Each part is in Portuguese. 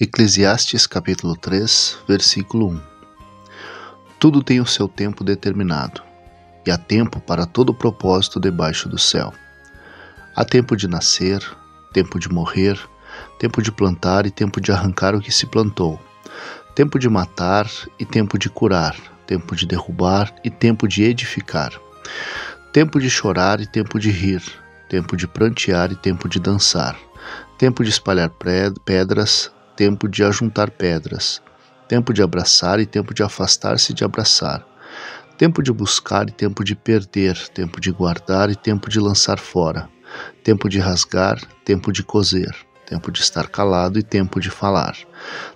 Eclesiastes capítulo 3, versículo 1. Tudo tem o seu tempo determinado, e há tempo para todo propósito debaixo do céu. Há tempo de nascer, tempo de morrer, tempo de plantar e tempo de arrancar o que se plantou, tempo de matar e tempo de curar, tempo de derrubar e tempo de edificar, tempo de chorar e tempo de rir, tempo de prantear e tempo de dançar, tempo de espalhar pedras, tempo de ajuntar pedras, tempo de abraçar e tempo de afastar-se de abraçar, tempo de buscar e tempo de perder, tempo de guardar e tempo de lançar fora, tempo de rasgar, tempo de coser, tempo de estar calado e tempo de falar,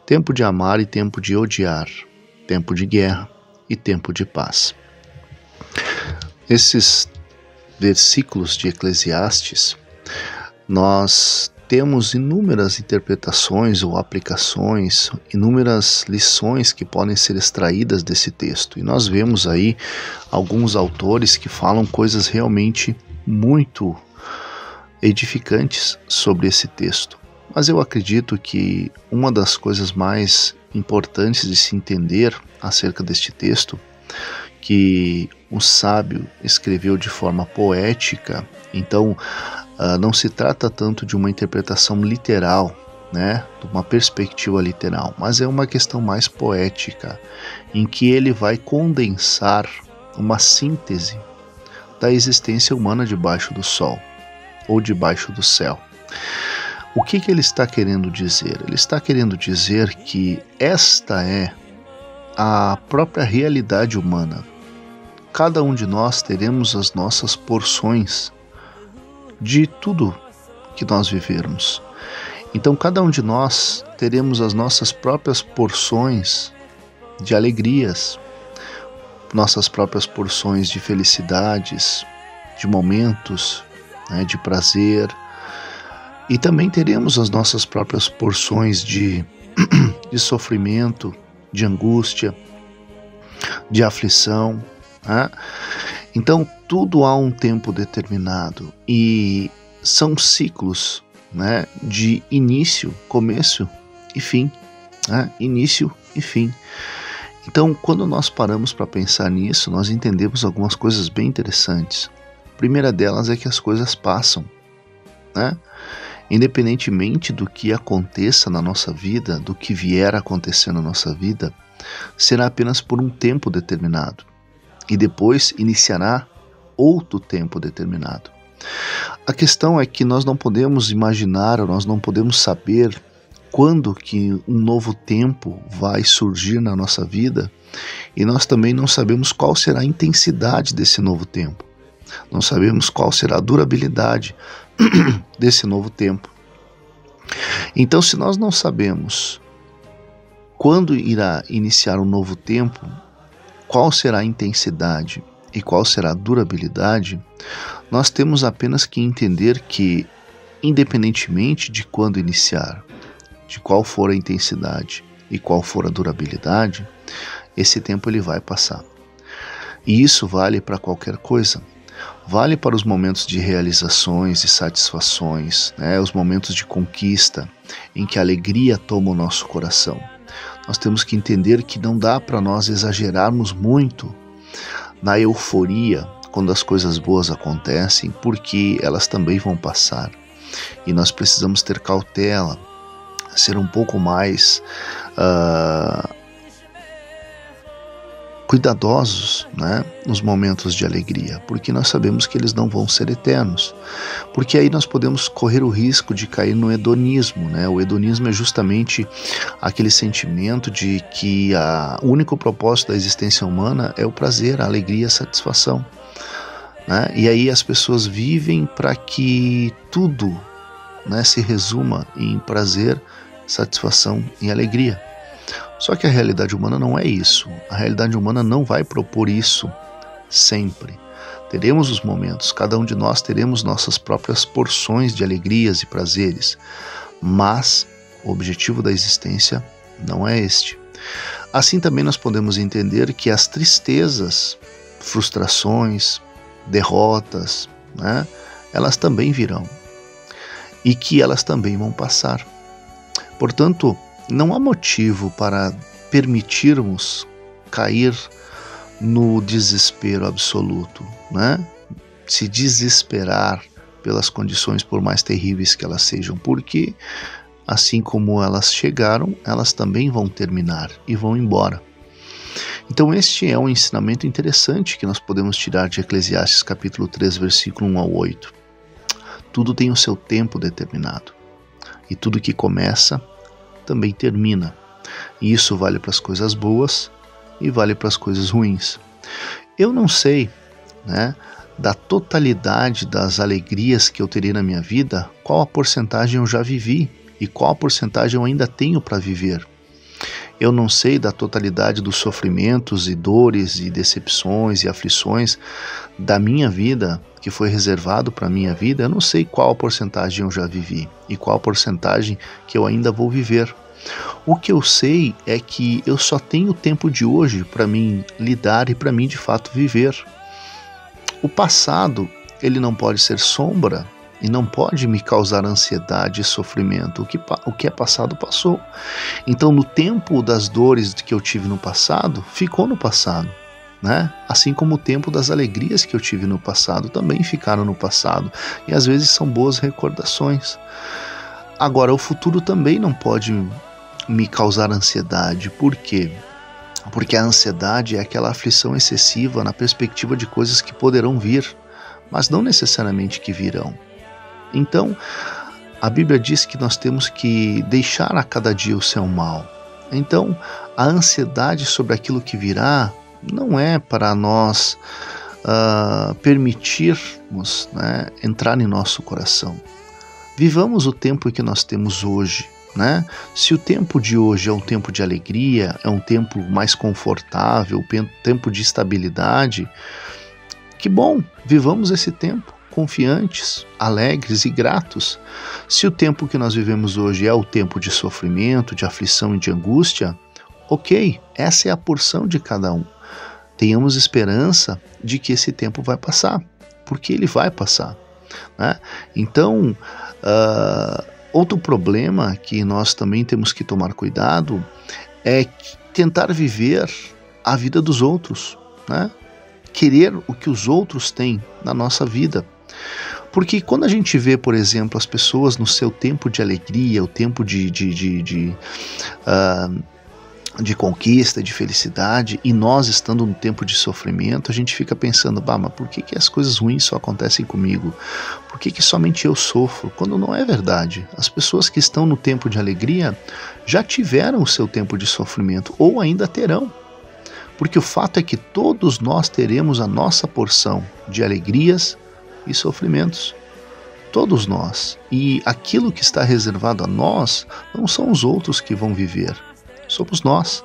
tempo de amar e tempo de odiar, tempo de guerra e tempo de paz. Esses versículos de Eclesiastes, nós temos inúmeras interpretações ou aplicações, inúmeras lições que podem ser extraídas desse texto. E nós vemos aí alguns autores que falam coisas realmente muito edificantes sobre esse texto. Mas eu acredito que uma das coisas mais importantes de se entender acerca deste texto, que o sábio escreveu de forma poética, então não se trata tanto de uma interpretação literal, de uma perspectiva literal, mas é uma questão mais poética, em que ele vai condensar uma síntese da existência humana debaixo do sol, ou debaixo do céu. O que ele está querendo dizer? Ele está querendo dizer que esta é a própria realidade humana. Cada um de nós teremos as nossas porções de tudo que nós vivermos. Então cada um de nós teremos as nossas próprias porções de alegrias, nossas próprias porções de felicidades, de momentos, de prazer, e também teremos as nossas próprias porções de sofrimento, de angústia, de aflição. Então tudo há um tempo determinado e são ciclos, de início, começo e fim, início e fim. Então quando nós paramos para pensar nisso, nós entendemos algumas coisas bem interessantes. A primeira delas é que as coisas passam, independentemente do que aconteça na nossa vida, do que vier a acontecer na nossa vida, será apenas por um tempo determinado. E depois iniciará outro tempo determinado. A questão é que nós não podemos imaginar, ou nós não podemos saber quando que um novo tempo vai surgir na nossa vida, e nós também não sabemos qual será a intensidade desse novo tempo. Não sabemos qual será a durabilidade desse novo tempo. Então, se nós não sabemos quando irá iniciar um novo tempo, qual será a intensidade e qual será a durabilidade, nós temos apenas que entender que, independentemente de quando iniciar, de qual for a intensidade e qual for a durabilidade, esse tempo ele vai passar. E isso vale para qualquer coisa. Vale para os momentos de realizações e satisfações, os momentos de conquista, em que a alegria toma o nosso coração. Nós temos que entender que não dá para nós exagerarmos muito na euforia quando as coisas boas acontecem, porque elas também vão passar. E nós precisamos ter cautela, ser um pouco mais cuidadosos, nos momentos de alegria, porque nós sabemos que eles não vão ser eternos, porque aí nós podemos correr o risco de cair no hedonismo. O hedonismo é justamente aquele sentimento de que o único propósito da existência humana é o prazer, a alegria, a satisfação, e aí as pessoas vivem para que tudo se resuma em prazer, satisfação e alegria. Só que a realidade humana não é isso. A realidade humana não vai propor isso sempre. Teremos os momentos, cada um de nós teremos nossas próprias porções de alegrias e prazeres, mas o objetivo da existência não é este. Assim também nós podemos entender que as tristezas, frustrações, derrotas, elas também virão e que elas também vão passar. Portanto, não há motivo para permitirmos cair no desespero absoluto, né? Se desesperar pelas condições, por mais terríveis que elas sejam, porque assim como elas chegaram, elas também vão terminar e vão embora. Então este é um ensinamento interessante que nós podemos tirar de Eclesiastes capítulo 3, versículo 1 ao 8. Tudo tem o seu tempo determinado, e tudo que começa também termina. E isso vale para as coisas boas e vale para as coisas ruins. Eu não sei, né, da totalidade das alegrias que eu terei na minha vida, qual a porcentagem eu já vivi e qual a porcentagem eu ainda tenho para viver. Eu não sei da totalidade dos sofrimentos e dores e decepções e aflições da minha vida, que foi reservado para a minha vida. Eu não sei qual a porcentagem eu já vivi e qual a porcentagem que eu ainda vou viver. O que eu sei é que eu só tenho o tempo de hoje para mim lidar e para mim de fato viver. O passado, ele não pode ser sombra e não pode me causar ansiedade e sofrimento. O que é passado, passou. Então, no tempo das dores que eu tive no passado, ficou no passado, né? Assim como o tempo das alegrias que eu tive no passado também ficaram no passado. E às vezes são boas recordações. Agora, o futuro também não pode me causar ansiedade. Por quê? Porque a ansiedade é aquela aflição excessiva na perspectiva de coisas que poderão vir, mas não necessariamente que virão. Então, a Bíblia diz que nós temos que deixar a cada dia o seu mal. Então, a ansiedade sobre aquilo que virá não é para nós permitirmos, né, entrar em nosso coração. Vivamos o tempo que nós temos hoje, né? Se o tempo de hoje é um tempo de alegria, é um tempo mais confortável, tempo de estabilidade, que bom, vivamos esse tempo confiantes, alegres e gratos. Se o tempo que nós vivemos hoje é o tempo de sofrimento, de aflição e de angústia, ok, essa é a porção de cada um. Tenhamos esperança de que esse tempo vai passar, porque ele vai passar, né? Então, outro problema que nós também temos que tomar cuidado é tentar viver a vida dos outros, né? Querer o que os outros têm na nossa vida. Porque quando a gente vê, por exemplo, as pessoas no seu tempo de alegria, o tempo de conquista, de felicidade, e nós estando no tempo de sofrimento, a gente fica pensando, mas por que as coisas ruins só acontecem comigo? Por que somente eu sofro? Quando não é verdade. As pessoas que estão no tempo de alegria já tiveram o seu tempo de sofrimento, ou ainda terão. Porque o fato é que todos nós teremos a nossa porção de alegrias e sofrimentos. Todos nós. E aquilo que está reservado a nós não são os outros que vão viver. Somos nós.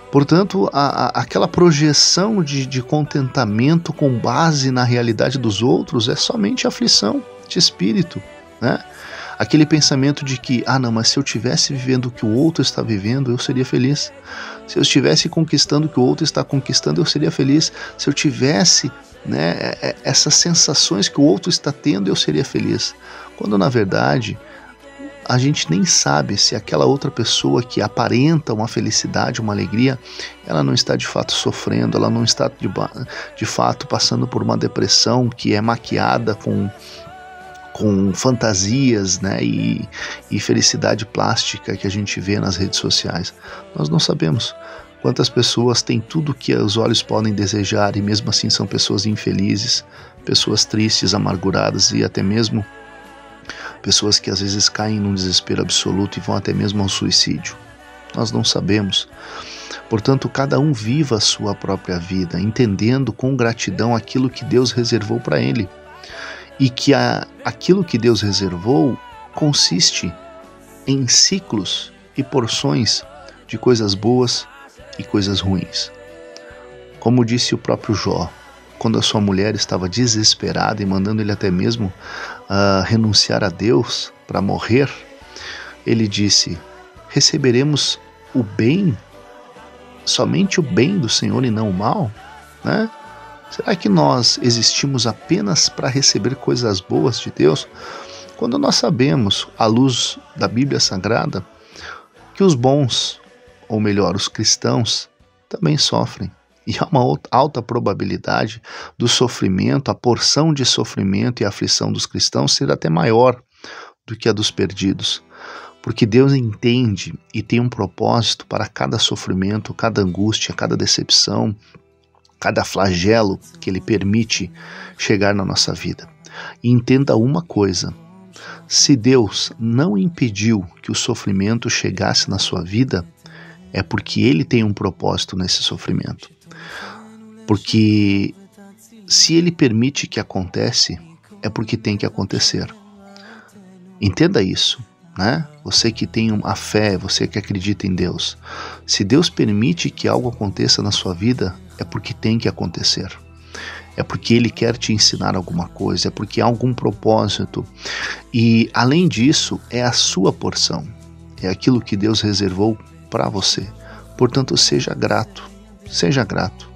Portanto, aquela projeção de contentamento com base na realidade dos outros é somente aflição de espírito, né? Aquele pensamento de que, não, mas se eu estivesse vivendo o que o outro está vivendo, eu seria feliz. Se eu estivesse conquistando o que o outro está conquistando, eu seria feliz. Se eu tivesse, né, essas sensações que o outro está tendo, eu seria feliz. Quando, na verdade, a gente nem sabe se aquela outra pessoa que aparenta uma felicidade, uma alegria, ela não está de fato sofrendo, ela não está de fato passando por uma depressão que é maquiada com fantasias, né, e felicidade plástica que a gente vê nas redes sociais. Nós não sabemos quantas pessoas têm tudo que os olhos podem desejar e mesmo assim são pessoas infelizes, pessoas tristes, amarguradas e até mesmo pessoas que às vezes caem num desespero absoluto e vão até mesmo ao suicídio. Nós não sabemos. Portanto, cada um viva a sua própria vida, entendendo com gratidão aquilo que Deus reservou para ele. E que aquilo que Deus reservou consiste em ciclos e porções de coisas boas e coisas ruins. Como disse o próprio Jó, quando a sua mulher estava desesperada e mandando ele até mesmo renunciar a Deus para morrer, ele disse: receberemos o bem, somente o bem do Senhor e não o mal, né? Será que nós existimos apenas para receber coisas boas de Deus? Quando nós sabemos, à luz da Bíblia Sagrada, que os bons, ou melhor, os cristãos, também sofrem. E há uma alta probabilidade do sofrimento, a porção de sofrimento e aflição dos cristãos ser até maior do que a dos perdidos. Porque Deus entende e tem um propósito para cada sofrimento, cada angústia, cada decepção, cada flagelo que Ele permite chegar na nossa vida. E entenda uma coisa: se Deus não impediu que o sofrimento chegasse na sua vida, é porque Ele tem um propósito nesse sofrimento. Porque se Ele permite que aconteça, é porque tem que acontecer. Entenda isso, né? Você que tem a fé, você que acredita em Deus. Se Deus permite que algo aconteça na sua vida, é porque tem que acontecer. É porque Ele quer te ensinar alguma coisa, é porque há algum propósito. E, além disso, é a sua porção. É aquilo que Deus reservou para você. Portanto, seja grato. Seja grato.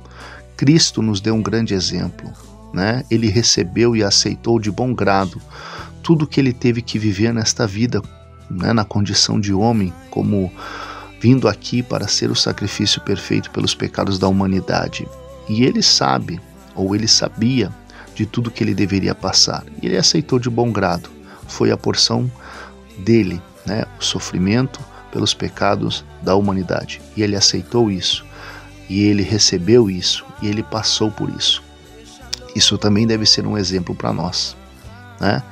Cristo nos deu um grande exemplo, né? Ele recebeu e aceitou de bom grado tudo que Ele teve que viver nesta vida, né? Na condição de homem, como vindo aqui para ser o sacrifício perfeito pelos pecados da humanidade. E Ele sabe, ou Ele sabia, de tudo que Ele deveria passar. E Ele aceitou de bom grado. Foi a porção dele, né? O sofrimento pelos pecados da humanidade. E Ele aceitou isso. E Ele recebeu isso. E Ele passou por isso. Isso também deve ser um exemplo para nós, né?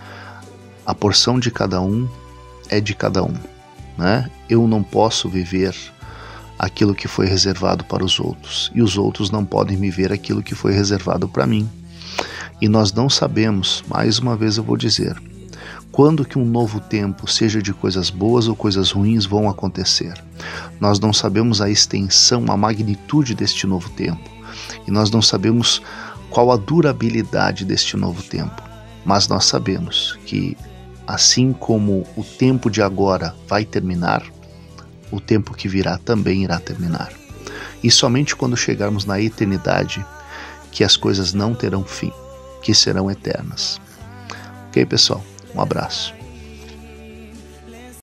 A porção de cada um é de cada um, né? Eu não posso viver aquilo que foi reservado para os outros, e os outros não podem viver aquilo que foi reservado para mim. E nós não sabemos, mais uma vez eu vou dizer, quando que um novo tempo, seja de coisas boas ou coisas ruins, vão acontecer. Nós não sabemos a extensão, a magnitude deste novo tempo, e nós não sabemos qual a durabilidade deste novo tempo, mas nós sabemos que, assim como o tempo de agora vai terminar, o tempo que virá também irá terminar. E somente quando chegarmos na eternidade que as coisas não terão fim, que serão eternas. Ok, pessoal? Um abraço.